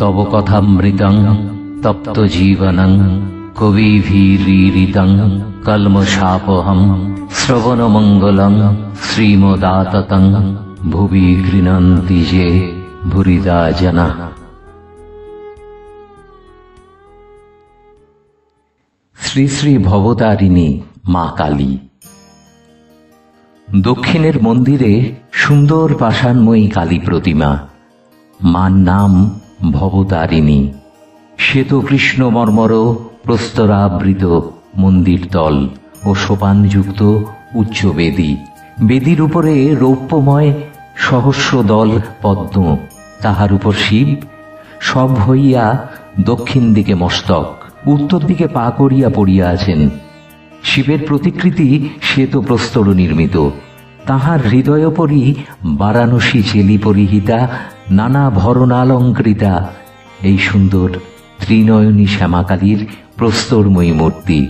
তব কথামৃতং তপ্ত জীবনং কবিভিরীরিতং কলমশাপহম শ্রবণমঙ্গলং শ্রীমদাততং ভুবি গৃণন্তি যে ভুরিদা জনা। শ্রী শ্রী ভবতারিণী মা কালী। দক্ষিণের মন্দিরে সুন্দর পাষাণময়ী কালী প্রতিমা। মার নাম ভবতারিণী। শ্বেত কৃষ্ণ মর্মর প্রস্তরাবৃত মন্দির তল ও সোপানযুক্ত উচ্চ বেদী। বেদীর উপরে রৌপ্যময় সহস্র দল পদ্ম, তাহার উপর শিব সব হইয়া দক্ষিণ দিকে মস্তক, উত্তর দিকে পা করিয়া পড়িয়া আছেন। শিবের প্রতিকৃতি শ্বেত প্রস্তর নির্মিত। তাহার হৃদয়োপরি বারাণসী চেলি পরিহিতা নানা ভরণালঙ্কৃতা এই সুন্দর ত্রিনয়নী শ্যামাকালীর প্রস্তরময়ী মূর্তি।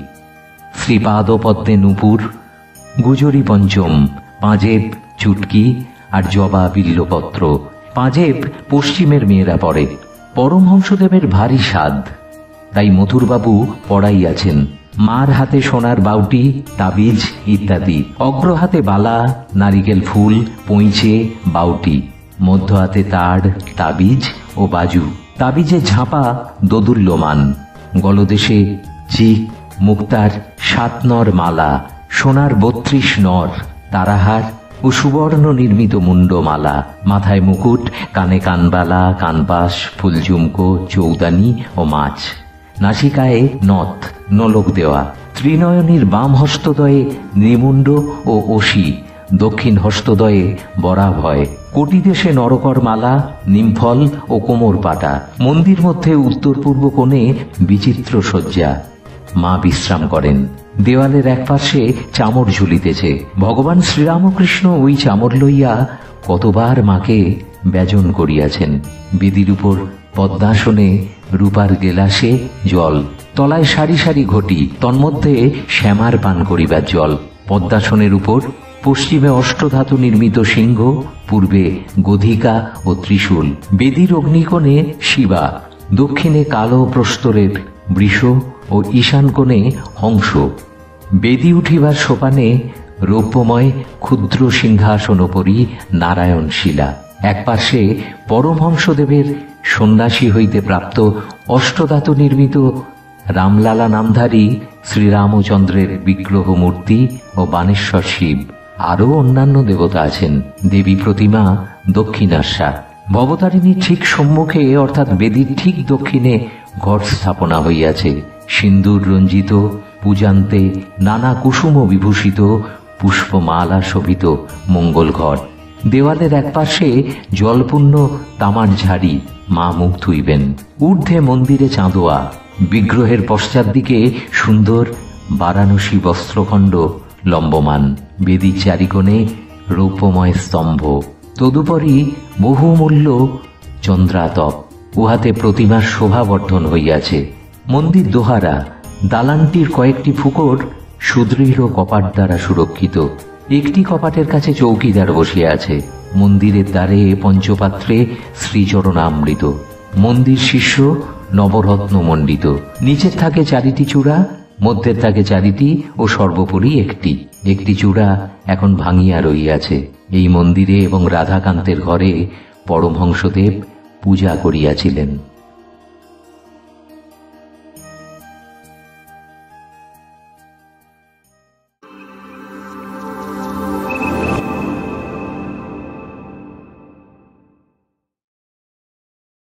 শ্রীপাদপদ্মে নূপুর, গুজরি পঞ্চম, পাঁজেব, চুটকি আর জবা বিল্লপত্র। পাঁজেব পশ্চিমের মেয়েরা পড়ে। পরমহংসদেবের ভারী সাধ, তাই মথুরবাবু পড়াইয়াছেন। মার হাতে সোনার বাউটি, তাবিজ ইত্যাদি। অগ্র হাতে বালা, নারিকেল ফুল, পইঁচে, বাউটি। মধ্য হাতে তাড়, তাবিজ ও বাজু। তাবিজে ঝাঁপা দোদুল্যমান। গলদেশে চিক, মুক্তার 7 নর মালা, সোনার 32 নর, তারাহার ও সুবর্ণ নির্মিত মুন্ডমালা। মাথায় মুকুট, কানে কানবালা, কানপাশ, ফুলঝুমকো, চৌদানি ও মাছ। নাসিকায় নথ, নোলক দেওয়া। ত্রিনয়নীর বাম হস্তদয়ে নিমুণ্ড ও অসি, দক্ষিণ হস্তদয়ে বরাভয়। কোটি দেশে নরকর মালা, নিমফল ও কোমর পাটা। মন্দির মধ্যে উত্তর পূর্ব কোণে বিচিত্র সজ্জা। মা বিশ্রাম করেন। দেওয়ালের এক পাশে চামর ঝুলিতেছে। ভগবান শ্রীরামকৃষ্ণ ওই চামর লইয়া কতবার মাকে ব্যজন করিয়াছেন। বেদির উপর পদ্মাসনে রূপার গেলাসে জল, তলায় সারি সারি ঘটি, তন্মধ্যে শ্যামার পান করিবার জল। পদ্মাসনের উপর পশ্চিমে অষ্টধাতু নির্মিত সিংহ, পূর্বে গধিকা ও ত্রিশূল। বেদির অগ্নিকোণে শিবা, দক্ষিণে কালো প্রস্তরের বৃষ ও ঈশান কোণে হংস। বেদি উঠিবার সোপানে রৌপ্যময় ক্ষুদ্র সিংহাসনোপরি নারায়ণ শিলা। এক পাশে পরমহংসদেবের সন্ন্যাসী হইতে প্রাপ্ত অষ্টধাতু নির্মিত রামলালা নামধারী শ্রীরামচন্দ্রের বিগ্রহ মূর্তি ও বানেশ্বর শিব। আরও অন্যান্য দেবতা আছেন। দেবী প্রতিমা দক্ষিণাস্যা। ভবতারিণীর ঠিক সম্মুখে অর্থাৎ বেদির ঠিক দক্ষিণে ঘট স্থাপনা হইয়াছে। সিন্দুর রঞ্জিত, পূজান্তে নানা কুসুম বিভূষিত পুষ্পমালা শোভিত মঙ্গল ঘট। দেওয়ালের এক পাশে জলপূর্ণ তামার ঝাড়ি, মা মুখ ধুইবেন। ঊর্ধ্বে মন্দিরে চাঁদোয়া। বিগ্রহের পশ্চাৎ দিকে সুন্দর বারাণসী বস্ত্রখণ্ড লম্বমান। বেদির চারিকোণে রৌপ্যময় স্তম্ভ, তদুপরি বহুমূল্য চন্দ্রাতপ। উহাতে প্রতিমার শোভাবর্ধন হইয়াছে। মন্দির দোহারা। দালানটির কয়েকটি ফুকর সুদৃঢ় কপাট দ্বারা সুরক্ষিত। একটি কপাটের কাছে চৌকিদার বসিয়া আছে। মন্দিরের দ্বারে পঞ্চপাত্রে শ্রীচরণামৃত। মন্দির শীর্ষ নবরত্ন মণ্ডিত। নিচের থাকে 4টি চূড়া, মধ্যের থাকে 4টি ও সর্বোপরি একটি চূড়া এখন ভাঙিয়া রহিয়াছে। এই মন্দিরে এবং রাধাকান্তের ঘরে পরমহংসদেব পূজা করিয়াছিলেন।